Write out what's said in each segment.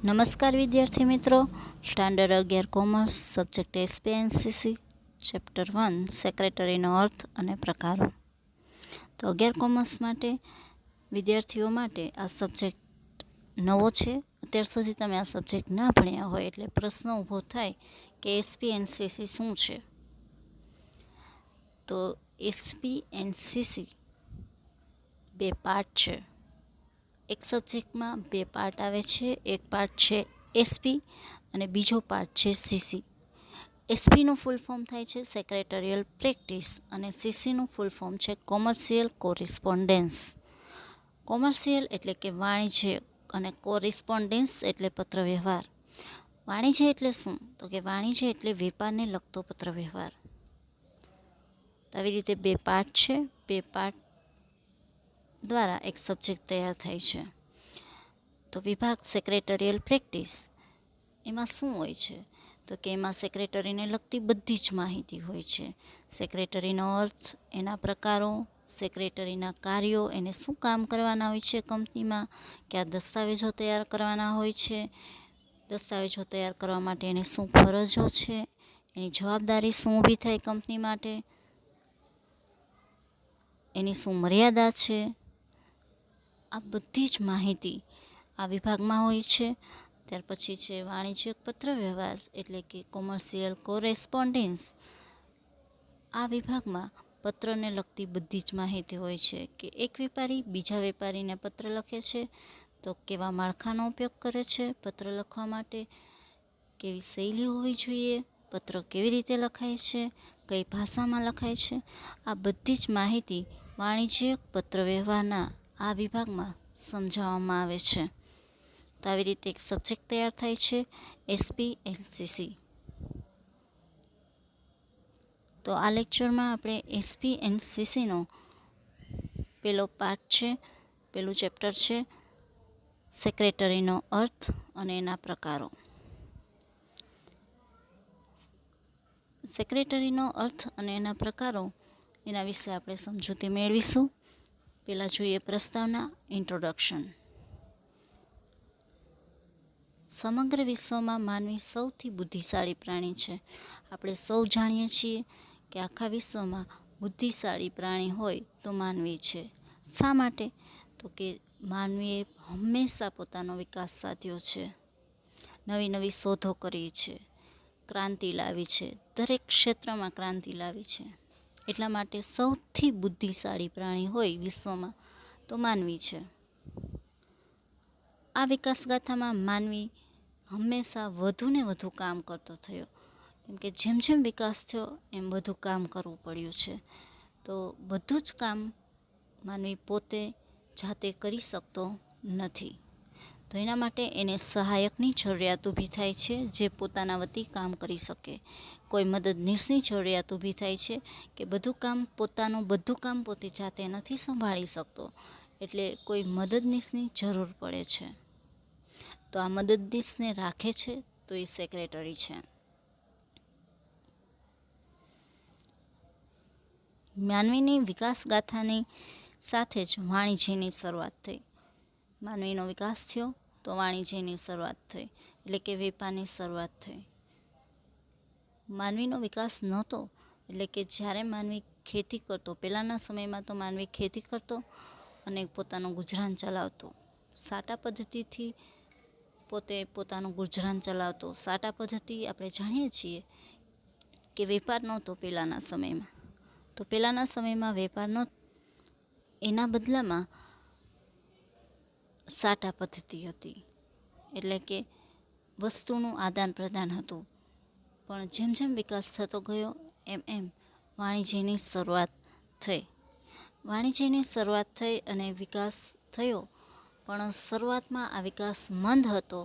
નમસ્કાર વિદ્યાર્થી મિત્રો, સ્ટાન્ડર્ડ 11 કોમર્સ, સબ્જેક્ટ એસપીએનસીસી, ચેપ્ટર 1 સેક્રેટરીનો અર્થ અને પ્રકારો. તો 11 કોમર્સ માટે વિદ્યાર્થીઓ માટે આ સબ્જેક્ટ નવો છે. અત્યાર સુધી તમે આ સબ્જેક્ટ ના ભણ્યા હોય એટલે પ્રશ્ન ઊભો થાય કે એસપીએનસીસી શું છે. તો એસપીએનસીસી બે પાર્ટ છે. એક સબ્જેક્ટમાં બે પાર્ટ આવે છે. એક પાર્ટ છે એસપી અને બીજો પાર્ટ છે સીસી. એસપીનું ફૂલ ફોર્મ થાય છે સેક્રેટરીયલ પ્રેક્ટિસ અને સીસીનું ફૂલ ફોર્મ છે કોમર્શિયલ કોરિસ્પોન્ડન્સ. કોમર્શિયલ એટલે કે વાણિજ્ય અને કોરિસ્પોન્ડન્સ એટલે પત્રવ્યવહાર. વાણિજ્ય એટલે શું? તો કે વાણિજ્ય એટલે વેપારને લગતો પત્રવ્યવહાર. તો આવી રીતે બે પાર્ટ છે. બે પાર્ટ દ્વારા એક સબ્જેક્ટ તૈયાર થાય છે. તો વિભાગ સેક્રેટરીયલ પ્રેક્ટિસ એમાં શું હોય છે? તો કે એમાં સેક્રેટરીને લગતી બધી જ માહિતી હોય છે. સેક્રેટરીનો અર્થ, એના પ્રકારો, સેક્રેટરીના કાર્યો, એને શું કામ કરવાના હોય છે કંપનીમાં, કયા દસ્તાવેજો તૈયાર કરવાના હોય છે, દસ્તાવેજો તૈયાર કરવા માટે એને શું ફરજો છે, એની જવાબદારી શું ઊભી થાય કંપની માટે, એની શું મર્યાદા છે, આ બધી જ માહિતી આ વિભાગમાં હોય છે. ત્યાર પછી છે વાણિજ્યક પત્રવ્યવહાર એટલે કે કોમર્શિયલ કોરેસ્પોન્ડન્સ. આ વિભાગમાં પત્રને લગતી બધી જ માહિતી હોય છે કે એક વેપારી બીજા વેપારીને પત્ર લખે છે તો કેવા માળખાનો ઉપયોગ કરે છે પત્ર લખવા માટે, કેવી શૈલી હોવી જોઈએ, પત્ર કેવી રીતે લખાય છે, કઈ ભાષામાં લખાય છે, આ બધી જ માહિતી વાણિજ્યક પત્રવ્યવહારના આ વિભાગમાં સમજાવવામાં આવે છે. તો આવી રીતે એક સબ્જેક્ટ તૈયાર થાય છે એસપીએનસીસી. તો આ લેક્ચરમાં આપણે એસપીએનસીસીનો પેલો પાર્ટ છે, પેલું ચેપ્ટર છે સેક્રેટરીનો અર્થ અને એના પ્રકારો. સેક્રેટરીનો અર્થ અને એના પ્રકારો એના વિશે આપણે સમજૂતી મેળવીશું. પહેલાં જોઈએ પ્રસ્તાવના, ઇન્ટ્રોડક્શન. સમગ્ર વિશ્વમાં માનવી સૌથી બુદ્ધિશાળી પ્રાણી છે. આપણે સૌ જાણીએ છીએ કે આખા વિશ્વમાં બુદ્ધિશાળી પ્રાણી હોય તો માનવી છે. શા માટે? તો કે માનવીએ હંમેશા પોતાનો વિકાસ સાધ્યો છે, નવી નવી શોધો કરી છે, ક્રાંતિ લાવી છે, દરેક ક્ષેત્રમાં ક્રાંતિ લાવી છે. એટલા માટે સૌથી બુદ્ધિશાળી પ્રાણી હોય વિશ્વમાં તો માનવી છે. આ વિકાસગાથામાં માનવી હંમેશા વધુ ને વધુ કામ કરતો થયો, કેમ કે જેમ જેમ વિકાસ થયો એમ વધુ કામ કરવું પડ્યું છે. તો બધું જ કામ માનવી પોતે જાતે કરી શકતો નથી. તો એના માટે એને સહાયકની જરૂરિયાત ઊભી થાય છે જે પોતાના વતી કામ કરી શકે. કોઈ મદદનીશની જરૂરિયાત ઊભી થાય છે કે બધું કામ પોતે જાતે નથી સંભાળી શકતો, એટલે કોઈ મદદનીશની જરૂર પડે છે. તો આ મદદનીશને રાખે છે તો એ સેક્રેટરી છે. માનવીની વિકાસગાથાની સાથે જ વાણિજ્યની શરૂઆત થઈ. માનવીનો વિકાસ થયો તો વાણિજ્યની શરૂઆત થઈ, એટલે કે વેપારની શરૂઆત થઈ. માનવીનો વિકાસ નહોતો એટલે કે જ્યારે માનવી ખેતી કરતો, પહેલાંના સમયમાં તો માનવી ખેતી કરતો અને પોતાનું ગુજરાન ચલાવતો. સાટા પદ્ધતિથી પોતે પોતાનું ગુજરાન ચલાવતો. સાટા પદ્ધતિ આપણે જાણીએ છીએ કે વેપાર નહોતો પહેલાંના સમયમાં. તો પહેલાંના સમયમાં વેપાર નહોતો, એના બદલામાં સાટા પદ્ધતિ હતી, એટલે કે વસ્તુનું આદાન પ્રદાન હતું. પણ જેમ જેમ વિકાસ થતો ગયો એમ વાણિજ્યની શરૂઆત થઈ. વાણિજ્યની શરૂઆત થઈ અને વિકાસ થયો, પણ શરૂઆતમાં આ વિકાસ મંદ હતો.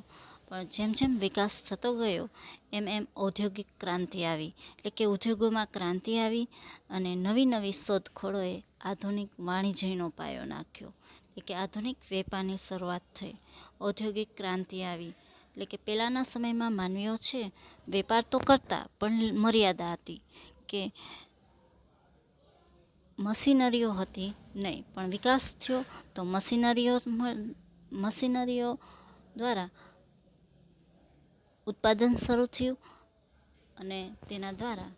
પણ જેમ જેમ વિકાસ થતો ગયો એમ ઔદ્યોગિક ક્રાંતિ આવી, એટલે કે ઉદ્યોગોમાં ક્રાંતિ આવી અને નવી નવી શોધખોળોએ આધુનિક વાણિજ્યનો પાયો નાખ્યો, એટલે કે આધુનિક વેપારની શરૂઆત થઈ. ઔદ્યોગિક ક્રાંતિ આવી એટલે કે પહેલાંના સમયમાં માનવીઓ છે વેપાર તો કરતા પણ મર્યાદા હતી કે મશીનરીઓ હતી નહીં. પણ વિકાસ થયો તો મશીનરીઓ દ્વારા ઉત્પાદન શરૂ થયું અને તેના દ્વારા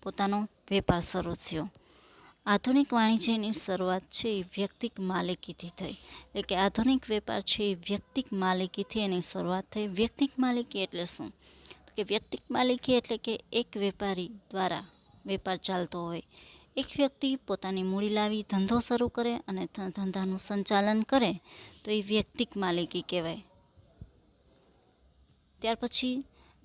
પોતાનો વેપાર શરૂ થયો. આધુનિક વાણિજ્યની શરૂઆત છે એ વ્યક્તિક માલિકીથી થઈ. એટલે કે આધુનિક વેપાર છે એ વ્યક્તિક માલિકીથી એની શરૂઆત થઈ. વ્યક્તિક માલિકી એટલે શું? તો કે વ્યક્તિક માલિકી એટલે કે એક વેપારી દ્વારા વેપાર ચાલતો હોય. એક વ્યક્તિ પોતાની મૂડી લાવી ધંધો શરૂ કરે અને ધંધાનું સંચાલન કરે તો એ વ્યક્તિક માલિકી કહેવાય. ત્યાર પછી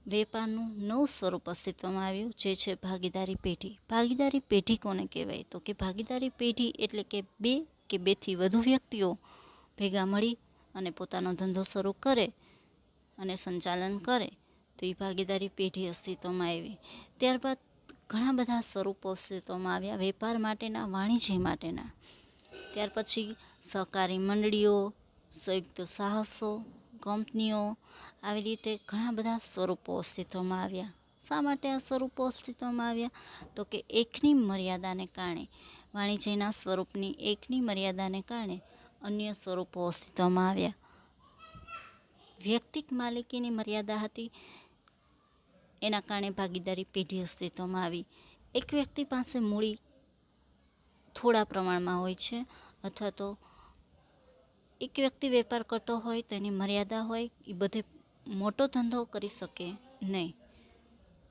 વેપારનું નવું સ્વરૂપ અસ્તિત્વમાં આવ્યું, જે છે ભાગીદારી પેઢી. ભાગીદારી પેઢી કોને કહેવાય? તો કે ભાગીદારી પેઢી એટલે કે બે કે બેથી વધુ વ્યક્તિઓ ભેગા મળી અને પોતાનો ધંધો શરૂ કરે અને સંચાલન કરે તો એ ભાગીદારી પેઢી અસ્તિત્વમાં આવી. ત્યારબાદ ઘણા બધા સ્વરૂપો અસ્તિત્વમાં આવ્યા વેપાર માટેના, વાણિજ્ય માટેના. ત્યાર પછી સહકારી મંડળીઓ, સંયુક્ત સાહસો, કંપનીઓ, આવી રીતે ઘણા બધા સ્વરૂપો અસ્તિત્વમાં આવ્યા. શા માટે આ સ્વરૂપો અસ્તિત્વમાં આવ્યા? તો કે એકની મર્યાદાને કારણે, વાણિજ્યના સ્વરૂપની એકની મર્યાદાને કારણે અન્ય સ્વરૂપો અસ્તિત્વમાં આવ્યા. વ્યક્તિક માલિકીની મર્યાદા હતી, એના કારણે ભાગીદારી પેઢી અસ્તિત્વમાં આવી. એક વ્યક્તિ પાસે મૂડી થોડા પ્રમાણમાં હોય છે, અથવા તો એક વ્યક્તિ વેપાર કરતો હોય તો એની મર્યાદા હોય, એ બધે મોટો ધંધો કરી શકે નહીં.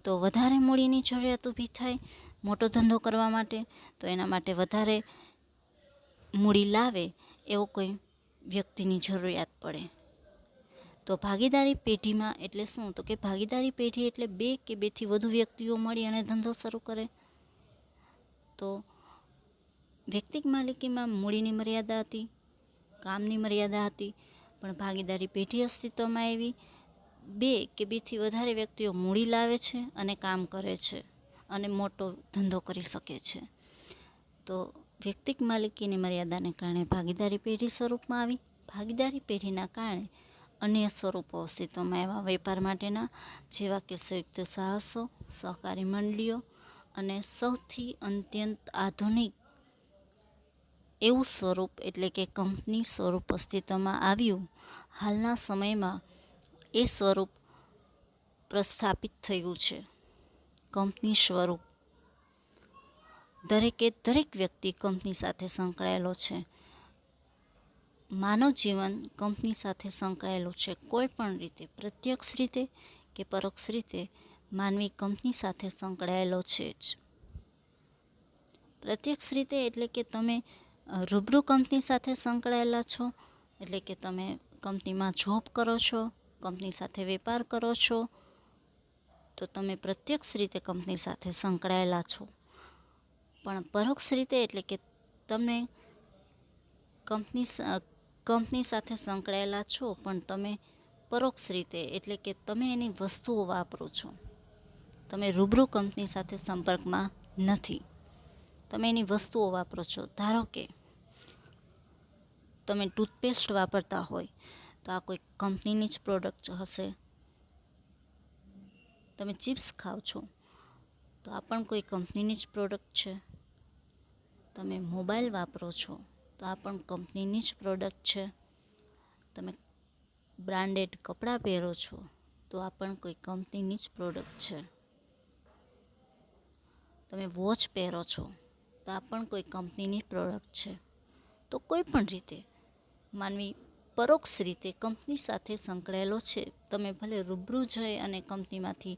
તો વધારે મૂડીની જરૂરિયાત ઊભી થાય મોટો ધંધો કરવા માટે, તો એના માટે વધારે મૂડી લાવે એવો કોઈ વ્યક્તિની જરૂરિયાત પડે. તો ભાગીદારી પેઢીમાં એટલે શું? તો કે ભાગીદારી પેઢી એટલે બે કે બેથી વધુ વ્યક્તિઓ મળી અને ધંધો શરૂ કરે. તો વ્યક્તિક માલિકીમાં મૂડીની મર્યાદા હતી, કામની મર્યાદા હતી, પણ ભાગીદારી પેઢી અસ્તિત્વમાં આવી. બે કે બેથી વધારે વ્યક્તિઓ મૂડી લાવે છે અને કામ કરે છે અને મોટો ધંધો કરી શકે છે. તો વ્યક્તિક માલિકીની મર્યાદાને કારણે ભાગીદારી પેઢી સ્વરૂપમાં આવી. ભાગીદારી પેઢીના કારણે અન્ય સ્વરૂપો અસ્તિત્વમાં આવ્યા વેપાર માટેના, જેવા કે સંયુક્ત સાહસો, સહકારી મંડળીઓ અને સૌથી અત્યંત આધુનિક એવું સ્વરૂપ એટલે કે કંપની સ્વરૂપ અસ્તિત્વમાં આવ્યું. હાલના સમયમાં એ સ્વરૂપ પ્રસ્થાપિત થયું છે. કંપની સ્વરૂપ દરેક વ્યક્તિ કંપની સાથે સંકળાયેલો છે. માનવ જીવન કંપની સાથે સંકળાયેલું છે. કોઈ પણ રીતે, પ્રત્યક્ષ રીતે કે પરોક્ષ રીતે માનવી કંપની સાથે સંકળાયેલો છે જ. પ્રત્યક્ષ રીતે એટલે કે તમે રૂબરૂ કંપની સાથે સંકળાયેલા છો, એટલે કે તમે કંપનીમાં જોબ કરો છો, કંપની સાથે વેપાર કરો છો, તો તમે પ્રત્યક્ષ રીતે કંપની સાથે સંકળાયેલા છો. પણ પરોક્ષ રીતે એટલે કે તમે કંપની સાથે સંકળાયેલા છો, પણ તમે પરોક્ષ રીતે એટલે કે તમે એની વસ્તુઓ વાપરો છો. તમે રૂબરૂ કંપની સાથે સંપર્કમાં નથી, તમે એની વસ્તુઓ વાપરો છો. ધારો કે તમે ટૂથપેસ્ટ વાપરતા હોય તો આ કોઈ કંપનીની જ પ્રોડક્ટ હશે. તમે ચિપ્સ ખાઓ છો તો આ પણ કોઈ કંપનીની જ પ્રોડક્ટ છે. તમે મોબાઈલ વાપરો છો તો આ પણ કંપનીની જ પ્રોડક્ટ છે. તમે બ્રાન્ડેડ કપડાં પહેરો છો તો આ પણ કોઈ કંપનીની જ પ્રોડક્ટ છે. તમે વોચ પહેરો છો તો આ પણ કોઈ કંપનીની પ્રોડક્ટ છે. તો કોઈ પણ રીતે માનવી પરોક્ષ રીતે કંપની સાથે સંકળાયેલો છે. તમે ભલે રૂબરૂ જઈ અને કંપનીમાંથી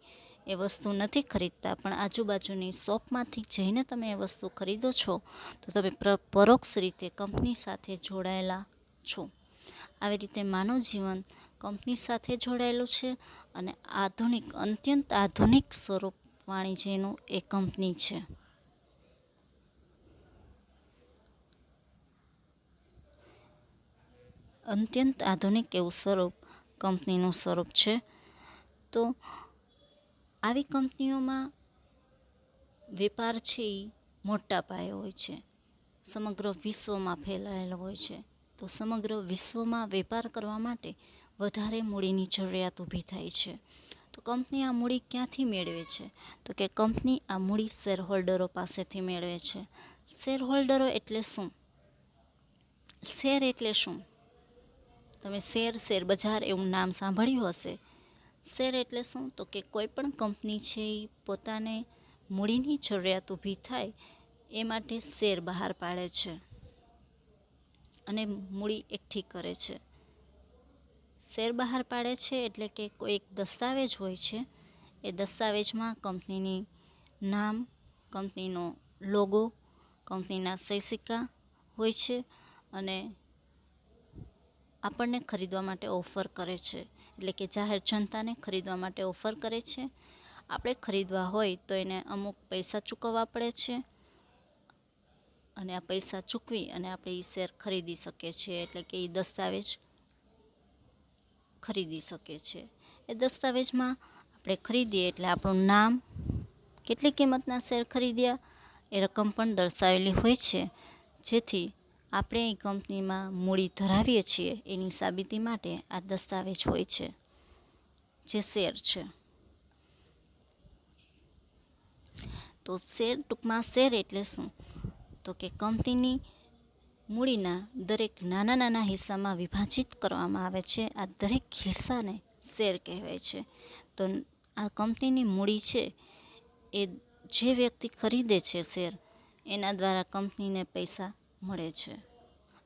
એ વસ્તુ નથી ખરીદતા, પણ આજુબાજુની શોપમાંથી જઈને તમે એ વસ્તુ ખરીદો છો તો તમે પરોક્ષ રીતે કંપની સાથે જોડાયેલા છો. આવી રીતે માનવ જીવન કંપની સાથે જોડાયેલું છે અને અત્યંત આધુનિક સ્વરૂપ વાણિજ્યનું એ કંપની છે. અત્યંત આધુનિક એવું સ્વરૂપ કંપનીનું સ્વરૂપ છે. તો આવી કંપનીઓમાં વેપાર છે એ મોટા પાયે હોય છે, સમગ્ર વિશ્વમાં ફેલાયેલો હોય છે. તો સમગ્ર વિશ્વમાં વેપાર કરવા માટે વધારે મૂડીની જરૂરિયાત ઊભી થાય છે. તો કંપની આ મૂડી ક્યાંથી મેળવે છે? તો કે કંપની આ મૂડી શેર હોલ્ડરો પાસેથી મેળવે છે. શેર હોલ્ડરો એટલે શું? શેર એટલે શું? તમે શેર બજાર એવું નામ સાંભળ્યું હશે. શેર એટલે શું? તો કે કોઈ પણ કંપની છે એ પોતાને મૂડીની જરૂરિયાત ઊભી થાય એ માટે શેર બહાર પાડે છે અને મૂડી એકઠી કરે છે. શેર બહાર પાડે છે એટલે કે કોઈ એક દસ્તાવેજ હોય છે, એ દસ્તાવેજમાં કંપનીની નામ, કંપનીનો લોગો, કંપનીના સહી સિક્કા હોય છે અને આપણને ખરીદવા માટે ઓફર કરે છે, એટલે કે જાહેર જનતાને ખરીદવા માટે ઓફર કરે છે. આપણે ખરીદવા હોય તો એને અમુક પૈસા ચૂકવવા પડે છે અને આ પૈસા ચૂકવી અને આપણે એ શેર ખરીદી શકીએ છીએ, એટલે કે એ દસ્તાવેજ ખરીદી શકીએ છીએ. એ દસ્તાવેજમાં આપણે ખરીદીએ એટલે આપણું નામ, કેટલી કિંમતના શેર ખરીદ્યા એ રકમ પણ દર્શાવેલી હોય છે, જેથી આપણે એ કંપનીમાં મૂડી ધરાવીએ છીએ એની સાબિતી માટે આ દસ્તાવેજ હોય છે, જે શેર છે. તો શેર, ટૂંકમાં શેર એટલે શું? તો કે કંપનીની મૂડીના દરેક નાના નાના હિસ્સામાં વિભાજિત કરવામાં આવે છે. આ દરેક હિસ્સાને શેર કહેવાય છે. તો આ કંપનીની મૂડી છે એ જે વ્યક્તિ ખરીદે છે શેર, એના દ્વારા કંપનીને પૈસા મળે છે.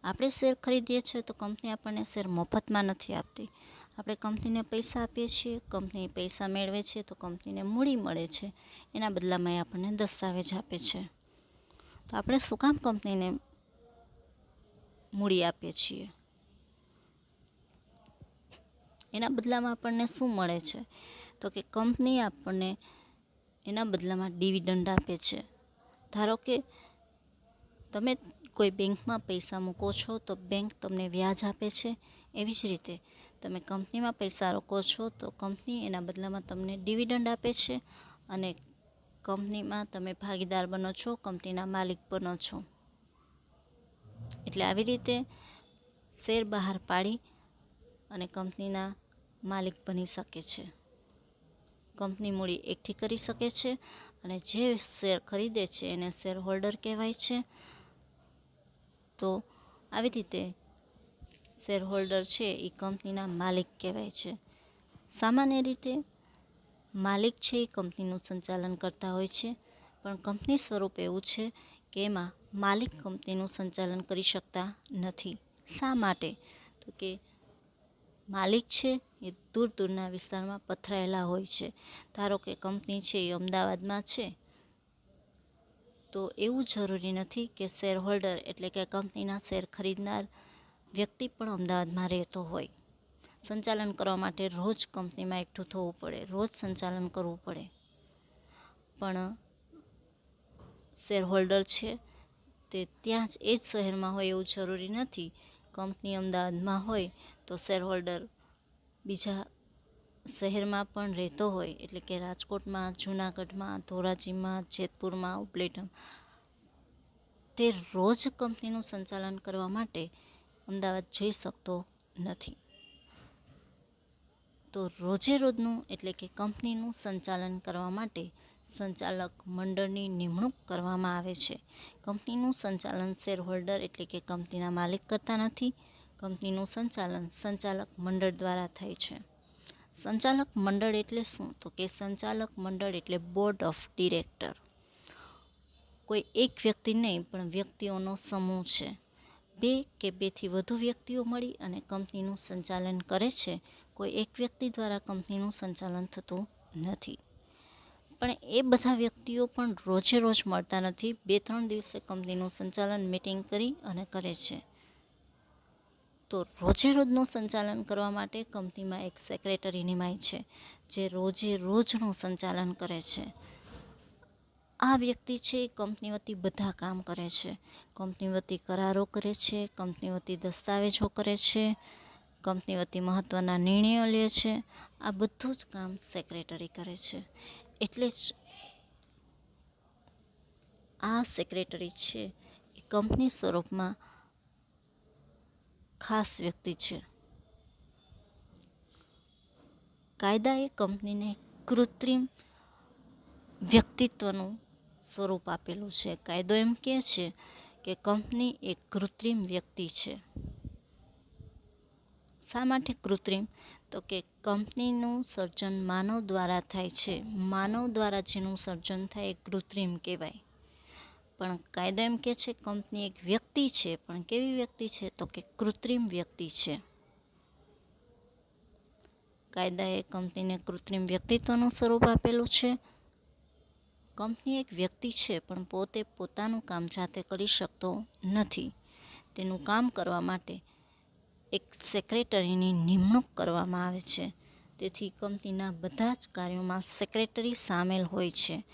આપણે શેર ખરીદીએ છીએ તો કંપની આપણને શેર મફતમાં નથી આપતી. આપણે કંપનીને પૈસા આપીએ છીએ, કંપની પૈસા મેળવે છે તો કંપનીને મૂડી મળે છે, એના બદલામાં એ આપણને દસ્તાવેજ આપે છે. તો આપણે શું કામ કંપનીને મૂડી આપીએ છીએ? એના બદલામાં આપણને શું મળે છે? તો કે કંપની આપણને એના બદલામાં ડિવિડન્ડ આપે છે. ધારો કે તમે કોઈ બેંકમાં પૈસા મૂકો છો તો બેંક તમને વ્યાજ આપે છે, એવી જ રીતે તમે કંપનીમાં પૈસા રોકો છો તો કંપની એના બદલામાં તમને ડિવિડન્ડ આપે છે અને કંપનીમાં તમે ભાગીદાર બનો છો, કંપનીના માલિક બનો છો. એટલે આવી રીતે શેર બહાર પાડી અને કંપનીના માલિક બની શકે છે. કંપની મૂડી એકઠી કરી શકે છે અને જે શેર ખરીદે છે એને શેર હોલ્ડર કહેવાય છે. તો આવી રીતે શેર હોલ્ડર છે એ કંપનીના માલિક કહેવાય છે. સામાન્ય રીતે માલિક છે એ કંપનીનું સંચાલન કરતા હોય છે, પણ કંપની સ્વરૂપ એવું છે કે એમાં માલિક કંપનીનું સંચાલન કરી શકતા નથી. શા માટે? તો કે માલિક છે એ દૂર દૂરના વિસ્તારમાં પથરાયેલા હોય છે. ધારો કે કંપની છે એ અમદાવાદમાં છે, તો એવું જરૂરી નથી કે શેર હોલ્ડર એટલે કે કંપનીના શેર ખરીદનાર વ્યક્તિ પણ અમદાવાદમાં રહેતો હોય. સંચાલન કરવા માટે રોજ કંપનીમાં એકઠું થવું પડે, રોજ સંચાલન કરવું પડે. પણ શેર હોલ્ડર છે તે ત્યાં જ એ જ શહેરમાં હોય એવું જરૂરી નથી. કંપની અમદાવાદમાં હોય તો શેર હોલ્ડર બીજા શહેરમાં પણ રહેતો હોય, એટલે કે રાજકોટમાં, જૂનાગઢમાં, ધોરાજીમાં, જેતપુરમાં, ઉપલેટા, તે રોજ કંપનીનું સંચાલન કરવા માટે અમદાવાદ જઈ શકતો નથી. તો રોજે રોજનું એટલે કે કંપનીનું સંચાલન કરવા માટે સંચાલક મંડળની નિમણૂક કરવામાં આવે છે. કંપનીનું સંચાલન શેર હોલ્ડર એટલે કે કંપનીના માલિક કરતા નથી. કંપનીનું સંચાલન સંચાલક મંડળ દ્વારા થાય છે. સંચાલક મંડળ એટલે શું? તો કે સંચાલક મંડળ એટલે બોર્ડ ઓફ ડિરેક્ટર. કોઈ એક વ્યક્તિ નહીં, પણ વ્યક્તિઓનો સમૂહ છે. બે કે બેથી વધુ વ્યક્તિઓ મળી અને કંપનીનું સંચાલન કરે છે. કોઈ એક વ્યક્તિ દ્વારા કંપનીનું સંચાલન થતું નથી. પણ એ બધા વ્યક્તિઓ પણ રોજે રોજ મળતા નથી. 2-3 દિવસે કંપનીનું સંચાલન મીટિંગ કરી અને કરે છે. તો રોજે રોજનું સંચાલન કરવા માટે કંપનીમાં એક સેક્રેટરી નિમાય છે, જે રોજે રોજનું સંચાલન કરે છે. આ વ્યક્તિ છે એ કંપની વતી બધા કામ કરે છે. કંપની વતી કરારો કરે છે, કંપની વતી દસ્તાવેજો કરે છે, કંપની વતી મહત્ત્વના નિર્ણયો લે છે. આ બધું જ કામ સેક્રેટરી કરે છે. એટલે જ આ સેક્રેટરી છે એ કંપની સ્વરૂપમાં ખાસ વ્યક્તિ છે. કાયદાએ કંપનીને કૃત્રિમ વ્યક્તિત્વનું સ્વરૂપ આપેલું છે. કાયદો એમ કહે છે કે કંપની એક કૃત્રિમ વ્યક્તિ છે. શા માટે કૃત્રિમ? તો કે કંપનીનું સર્જન માનવ દ્વારા થાય છે. માનવ દ્વારા જેનું સર્જન થાય એ કૃત્રિમ કહેવાય. પણ કાયદો એમ કહે છે કંપની એક વ્યક્તિ છે, પણ કેવી વ્યક્તિ છે? તો કે કૃત્રિમ વ્યક્તિ છે. કાયદાએ કંપનીને કૃત્રિમ વ્યક્તિત્વનું સ્વરૂપ આપેલું છે. કંપની એક વ્યક્તિ છે, પણ પોતે પોતાનું કામ જાતે કરી શકતો નથી. તેનું કામ કરવા માટે એક સેક્રેટરીની નિમણૂક કરવામાં આવે છે. તેથી કંપનીના બધા જ કાર્યોમાં સેક્રેટરી સામેલ હોય છે.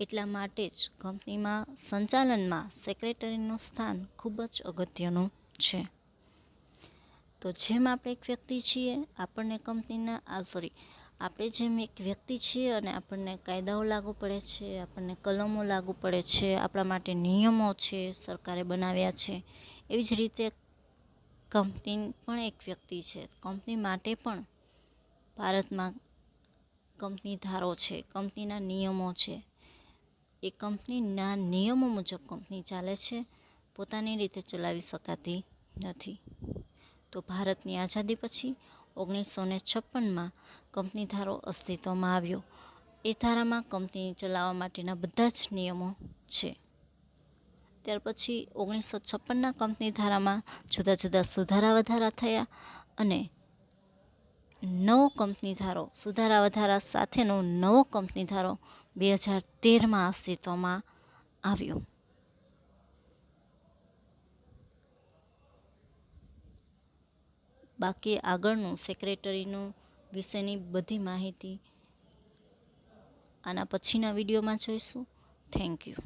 એટલા માટે જ કંપનીમાં સંચાલનમાં સેક્રેટરીનું સ્થાન ખૂબ જ અગત્યનું છે. તો જેમ આપણે એક વ્યક્તિ છીએ, આપણને કંપનીના આપણે જેમ એક વ્યક્તિ છીએ અને આપણને કાયદાઓ લાગુ પડે છે, આપણને કલમો લાગુ પડે છે, આપણા માટે નિયમો છે, સરકારે બનાવ્યા છે. એવી જ રીતે કંપની પણ એક વ્યક્તિ છે. કંપની માટે પણ ભારતમાં કંપની ધારો છે, કંપનીના નિયમો છે. એ કંપનીના નિયમો મુજબ કંપની ચાલે છે, પોતાની રીતે ચલાવી શકાતી નથી. તો ભારતની આઝાદી પછી 1956માં કંપની ધારો અસ્તિત્વમાં આવ્યો. એ ધારામાં કંપની ચલાવવા માટેના બધા જ નિયમો છે. ત્યાર પછી 1956ના કંપની ધારામાં જુદા જુદા સુધારા વધારા થયા અને નવો કંપની ધારો, સુધારા વધારા સાથેનો નવો કંપની ધારો 2013માં અસ્તિત્વમાં આવ્યો. બાકી આગળનું સેક્રેટરીનું વિશેની બધી માહિતી આના પછીના વિડીયોમાં જોઈશું. Thank you.